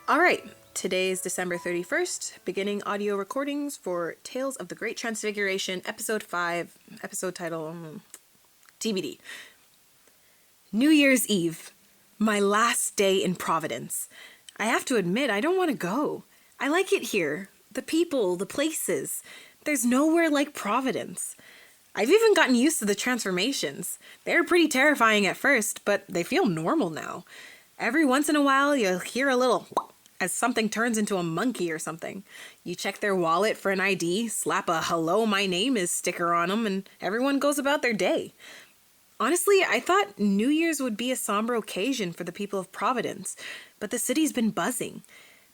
All right, today is December 31st, beginning audio recordings for Tales of the Great Transfiguration, Episode 5, episode title, TBD. New Year's Eve, my last day in Providence. I have to admit, I don't want to go. I like it here, the people, the places. There's nowhere like Providence. I've even gotten used to the transformations. They're pretty terrifying at first, but they feel normal now. Every once in a while, you'll hear a little as something turns into a monkey or something. You check their wallet for an ID, slap a "Hello, my name is" sticker on them, and everyone goes about their day. Honestly, I thought New Year's would be a somber occasion for the people of Providence, but the city's been buzzing.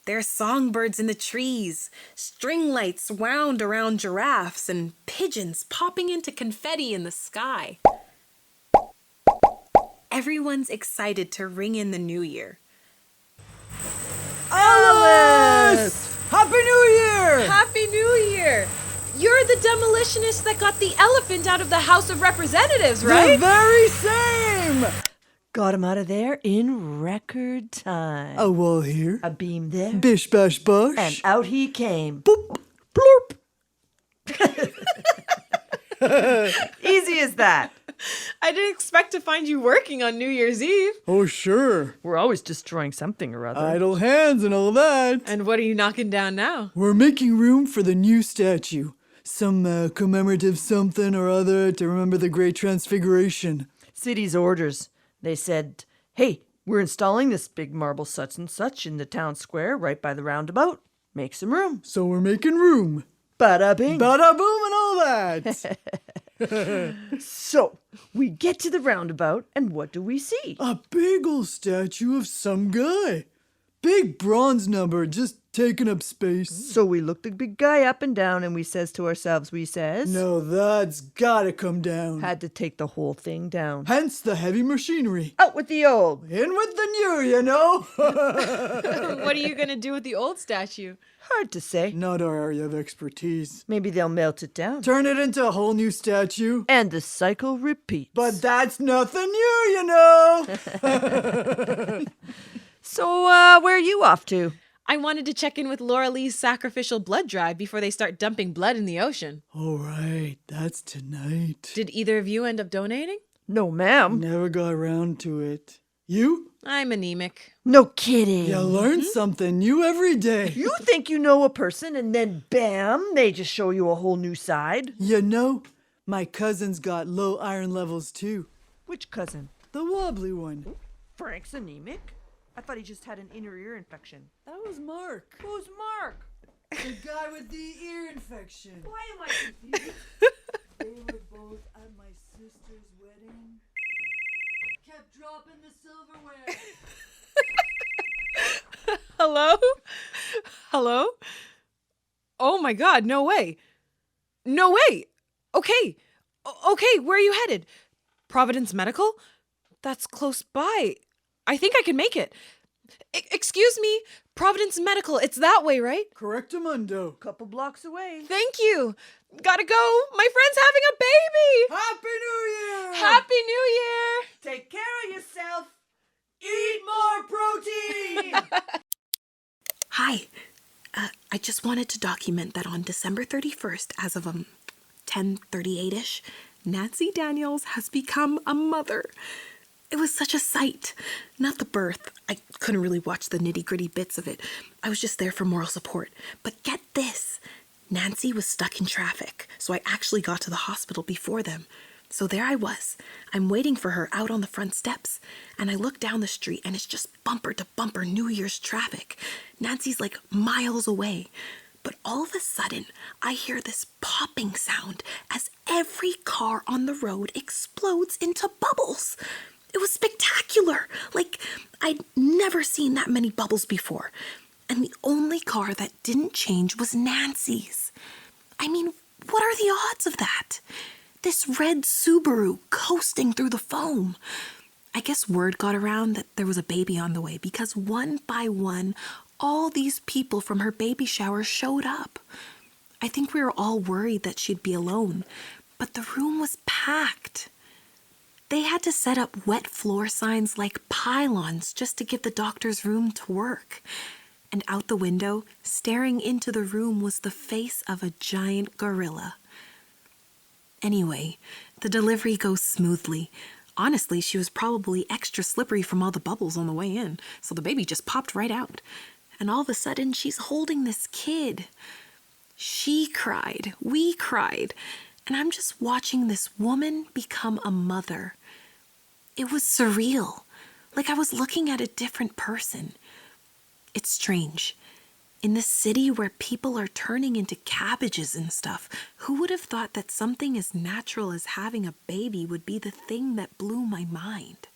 There are songbirds in the trees, string lights wound around giraffes, and pigeons popping into confetti in the sky. Everyone's excited to ring in the new year. Alice! Happy New Year! Happy New Year! You're the demolitionist that got the elephant out of the House of Representatives, right? The very same! Got him out of there in record time. A wall here. A beam there. Bish bash bosh. And out he came. Boop, blorp. Easy as that. I didn't expect to find you working on New Year's Eve. Oh, sure. We're always destroying something or other. Idle hands and all that. And what are you knocking down now? We're making room for the new statue. Some commemorative something or other to remember the Great Transfiguration. City's orders. They said, hey, we're installing this big marble such and such in the town square right by the roundabout. Make some room. So we're making room. Bada bing. Bada boom and all that. So, we get to the roundabout, and what do we see? A big old statue of some guy. Big bronze number just taking up space. So we look the big guy up and down, and we says to ourselves, No, that's gotta come down. had to take the whole thing down. Hence the heavy machinery. Out with the old. In with the new, you know? What are you going to do with the old statue? Hard to say. Not our area of expertise. Maybe they'll melt it down. Turn it into a whole new statue. And the cycle repeats. But that's nothing new, you know? So, where are you off to? I wanted to check in with Laura Lee's sacrificial blood drive before they start dumping blood in the ocean. All right, that's tonight. Did either of you end up donating? No, ma'am. Never got around to it. You? I'm anemic. No kidding. You learn something new every day. You think you know a person and then bam, they just show you a whole new side? You know, my cousin's got low iron levels too. Which cousin? The wobbly one. Frank's anemic? I thought he just had an inner ear infection. That was Mark. Who's Mark? The guy with the ear infection. Why am I confused? They were both at my sister's wedding. Kept dropping the silverware. Hello? Hello? Oh my God, no way. No way. Okay. Okay, where are you headed? Providence Medical? That's close by. I think I can make it. Excuse me, Providence Medical. It's that way, right? Correctamundo. Couple blocks away. Thank you. Gotta go. My friend's having a baby. Happy New Year! Happy New Year. Take care of yourself. Eat more protein! Hi. I just wanted to document that on December 31st, as of 10:38ish, Nancy Daniels has become a mother. It was such a sight. Not the birth. I couldn't really watch the nitty-gritty bits of it. I was just there for moral support. But get this. Nancy was stuck in traffic, so I actually got to the hospital before them. So there I was. I'm waiting for her out on the front steps, and I look down the street, and it's just bumper to bumper New Year's traffic. Nancy's like miles away. But all of a sudden, I hear this popping sound as every car on the road explodes into bubbles. It was spectacular. Like, I'd never seen that many bubbles before. And the only car that didn't change was Nancy's. I mean, what are the odds of that? This red Subaru coasting through the foam. I guess word got around that there was a baby on the way because one by one, all these people from her baby shower showed up. I think we were all worried that she'd be alone, but the room was packed. They had to set up wet floor signs like pylons just to give the doctor's room to work. and out the window, staring into the room, was the face of a giant gorilla. Anyway, the delivery goes smoothly. Honestly, she was probably extra slippery from all the bubbles on the way in, so the baby just popped right out. And all of a sudden, she's holding this kid. She cried, we cried, and I'm just watching this woman become a mother. It was surreal, like I was looking at a different person. It's strange. In this city where people are turning into cabbages and stuff, who would have thought that something as natural as having a baby would be the thing that blew my mind?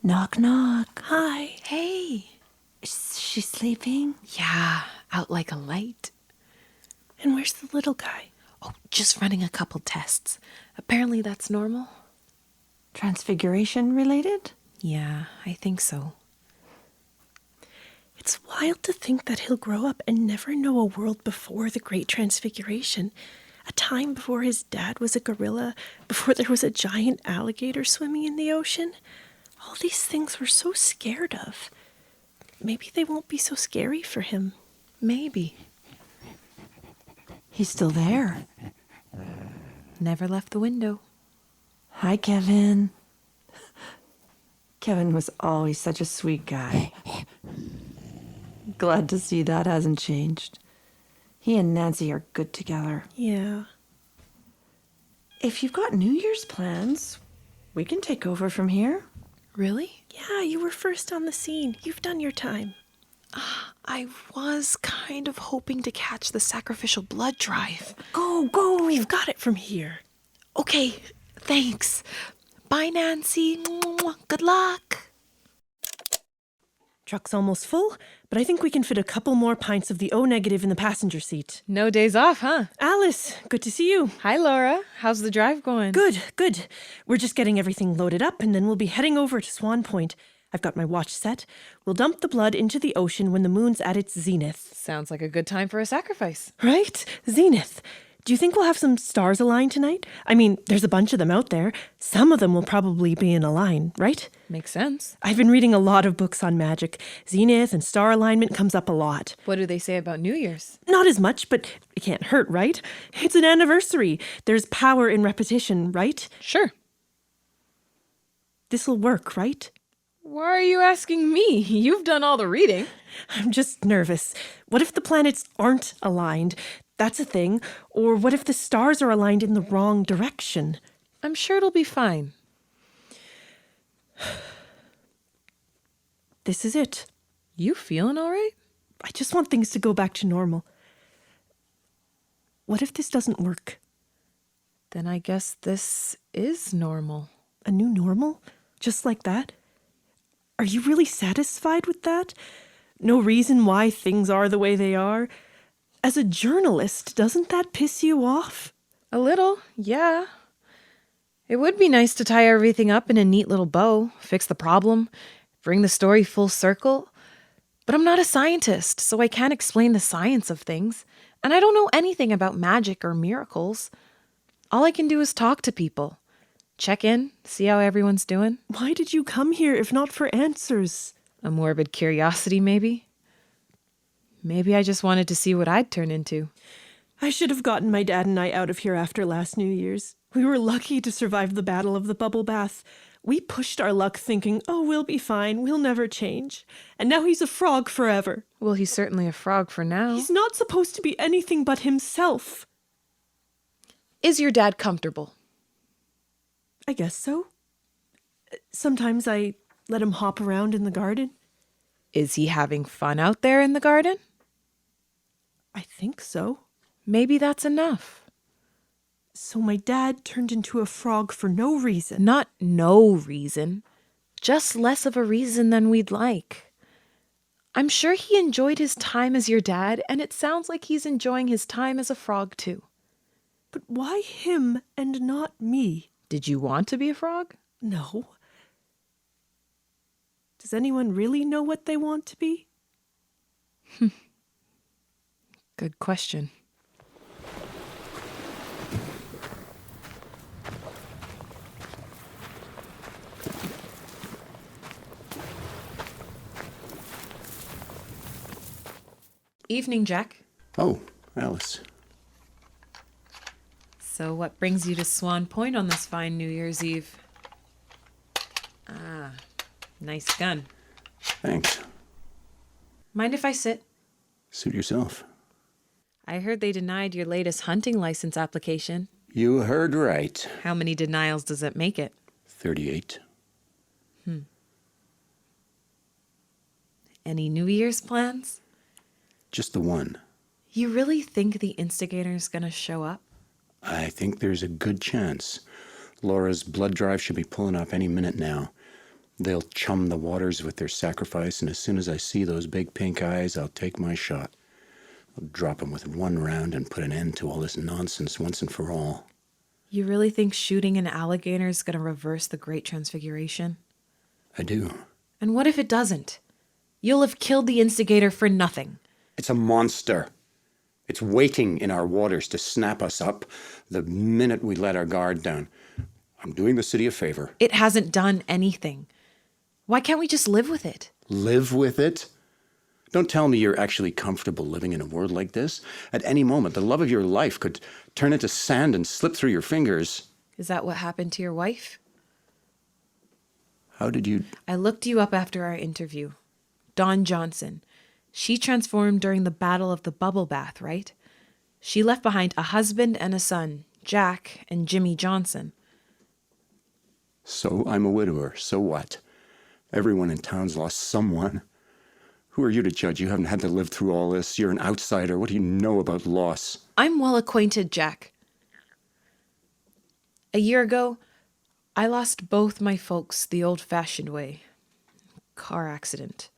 Knock, knock. Hi. Hey. Is she sleeping? Yeah, out like a light. And where's the little guy? Oh, just running a couple tests. Apparently that's normal. Transfiguration related? Yeah, I think so. It's wild to think that he'll grow up and never know a world before the Great Transfiguration. A time before his dad was a gorilla, before there was a giant alligator swimming in the ocean. All these things we're so scared of. Maybe they won't be so scary for him. Maybe. He's still there. Never left the window. Hi, Kevin. Kevin was always such a sweet guy. Glad to see that hasn't changed. He and Nancy are good together. Yeah. If you've got New Year's plans, we can take over from here. Really? Yeah, you were first on the scene. You've done your time. I was kind of hoping to catch the sacrificial blood drive. Go, go. We've got it from here. Okay, thanks. Bye, Nancy. Good luck. Truck's almost full, but I think we can fit a couple more pints of the O negative in the passenger seat. No days off, huh? Alice, good to see you. Hi, Laura. How's the drive going? Good, good. We're just getting everything loaded up, and then we'll be heading over to Swan Point. I've got my watch set. We'll dump the blood into the ocean when the moon's at its zenith. Sounds like a good time for a sacrifice. Right? Zenith. Do you think we'll have some stars aligned tonight? I mean, there's a bunch of them out there. Some of them will probably be in a line, right? Makes sense. I've been reading a lot of books on magic. Zenith and star alignment comes up a lot. What do they say about New Year's? Not as much, but it can't hurt, right? It's an anniversary. There's power in repetition, right? Sure. This'll work, right? Why are you asking me? You've done all the reading. I'm just nervous. What if the planets aren't aligned? That's a thing. Or what if the stars are aligned in the wrong direction? I'm sure it'll be fine. This is it. You feeling all right? I just want things to go back to normal. What if this doesn't work? Then I guess this is normal. A new normal? Just like that? Are you really satisfied with that? No reason why things are the way they are? As a journalist, doesn't that piss you off? A little, yeah. It would be nice to tie everything up in a neat little bow, fix the problem, bring the story full circle. But I'm not a scientist, so I can't explain the science of things, and I don't know anything about magic or miracles. All I can do is talk to people. Check in, see how everyone's doing. Why did you come here if not for answers? A morbid curiosity, maybe? Maybe I just wanted to see what I'd turn into. I should have gotten my dad and I out of here after last New Year's. We were lucky to survive the Battle of the Bubble Bath. We pushed our luck thinking, oh, we'll be fine, we'll never change. And now he's a frog forever. Well, he's certainly a frog for now. He's not supposed to be anything but himself. Is your dad comfortable? I guess so. Sometimes I let him hop around in the garden. Is he having fun out there in the garden? I think so. Maybe that's enough. So my dad turned into a frog for no reason. Not no reason. Just less of a reason than we'd like. I'm sure he enjoyed his time as your dad, and it sounds like he's enjoying his time as a frog too. But why him and not me? Did you want to be a frog? No. Does anyone really know what they want to be? Good question. Evening, Jack. Oh, Alice. So what brings you to Swan Point on this fine New Year's Eve? Ah, nice gun. Thanks. Mind if I sit? Suit yourself. I heard they denied your latest hunting license application. You heard right. How many denials does it make it? 38. Any New Year's plans? Just the one. You really think the instigator's gonna show up? I think there's a good chance. Laura's blood drive should be pulling up any minute now. They'll chum the waters with their sacrifice, and as soon as I see those big pink eyes, I'll take my shot. I'll drop them with one round and put an end to all this nonsense once and for all. You really think shooting an alligator is gonna reverse the Great Transfiguration? I do. And what if it doesn't? You'll have killed the instigator for nothing. It's a monster. It's waiting in our waters to snap us up the minute we let our guard down. I'm doing the city a favor. It hasn't done anything. Why can't we just live with it? Live with it? Don't tell me you're actually comfortable living in a world like this. At any moment, the love of your life could turn into sand and slip through your fingers. Is that what happened to your wife? How did you... I looked you up after our interview. Dawn Johnson. She transformed during the Battle of the Bubble Bath, right? She left behind a husband and a son, Jack and Jimmy Johnson. So I'm a widower. So what? Everyone in town's lost someone. Who are you to judge? You haven't had to live through all this. You're an outsider. What do you know about loss? I'm well acquainted, Jack. A year ago, I lost both my folks the old-fashioned way. Car accident.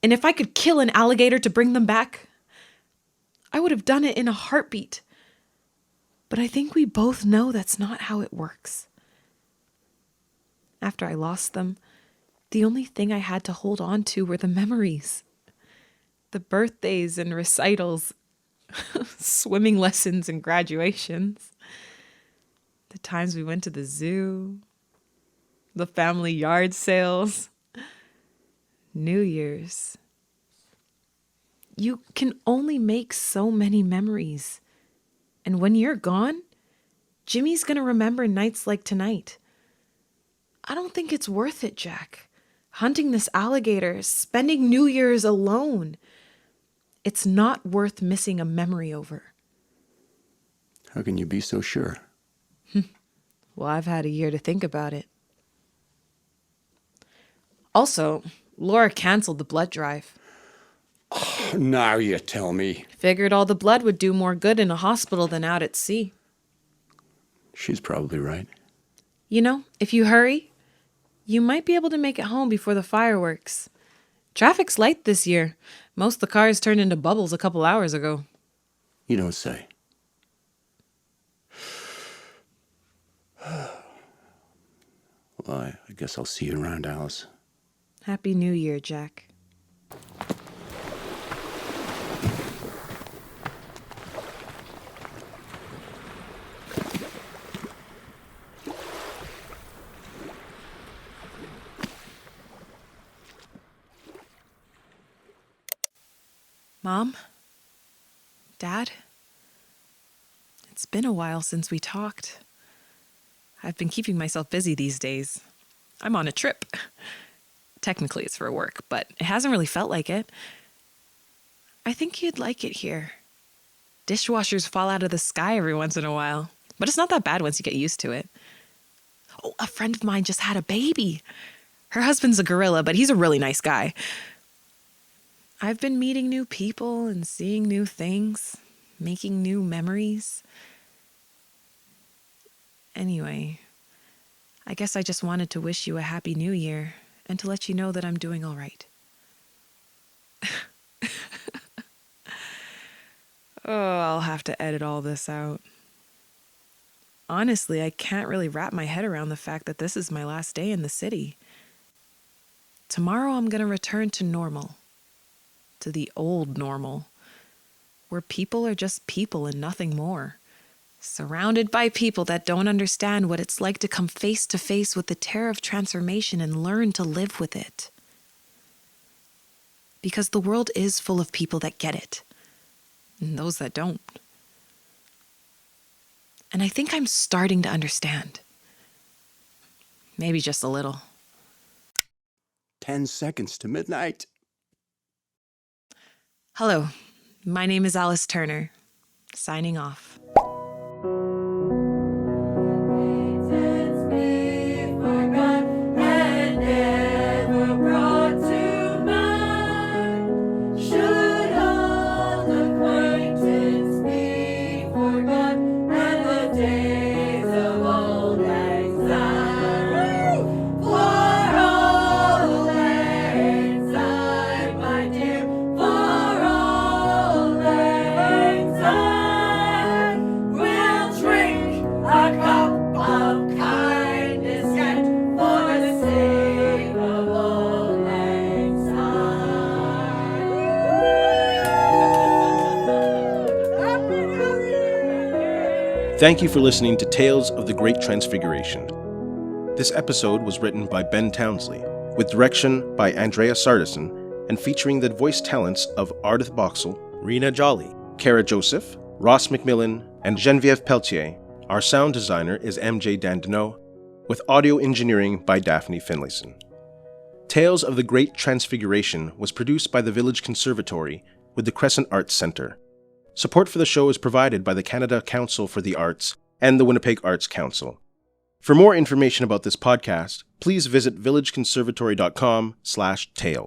And if I could kill an alligator to bring them back, I would have done it in a heartbeat. But I think we both know that's not how it works. After I lost them, the only thing I had to hold on to were the memories. The birthdays and recitals, swimming lessons and graduations, the times we went to the zoo, the family yard sales, New Year's. You can only make so many memories. And when you're gone, Jimmy's gonna remember nights like tonight. I don't think it's worth it, Jack. Hunting this alligator, spending New Year's alone. It's not worth missing a memory over. How can you be so sure? Well, I've had a year to think about it. Also, Laura canceled the blood drive. Now you tell me. Figured all the blood would do more good in a hospital than out at sea. She's probably right. You know, if you hurry, you might be able to make it home before the fireworks. Traffic's light this year. Most of the cars turned into bubbles a couple hours ago. You don't say. Well, I guess I'll see you around, Alice. Happy New Year, Jack. Mom? Dad? It's been a while since we talked. I've been keeping myself busy these days. I'm on a trip. Technically it's for work, but it hasn't really felt like it. I think you'd like it here. Dishwashers fall out of the sky every once in a while, but it's not that bad once you get used to it. Oh, a friend of mine just had a baby. Her husband's a gorilla, but he's a really nice guy. I've been meeting new people and seeing new things, making new memories. Anyway, I guess I just wanted to wish you a happy new year and to let you know that I'm doing all right. Oh, I'll have to edit all this out. Honestly, I can't really wrap my head around the fact that this is my last day in the city. Tomorrow I'm going to return to normal. To the old normal. Where people are just people and nothing more. Surrounded by people that don't understand what it's like to come face to face with the terror of transformation and learn to live with it. because the world is full of people that get it, and those that don't. And I think I'm starting to understand. Maybe just a little. 10 seconds to midnight. Hello, my name is Alice Turner, signing off. Thank you for listening to Tales of the Great Transfiguration. This episode was written by Ben Townsley, with direction by Andraea Sartison, and featuring the voice talents of Ardith Boxall, Reena Jolly, Kara Joseph, Ross McMillan, and Geneviève Pelletier. Our sound designer is MJ Dandeneau, with audio engineering by Daphne Finlayson. Tales of the Great Transfiguration was produced by the Village Conservatory with the Crescent Arts Centre. Support for the show is provided by the Canada Council for the Arts and the Winnipeg Arts Council. For more information about this podcast, please visit villageconservatory.com/tales.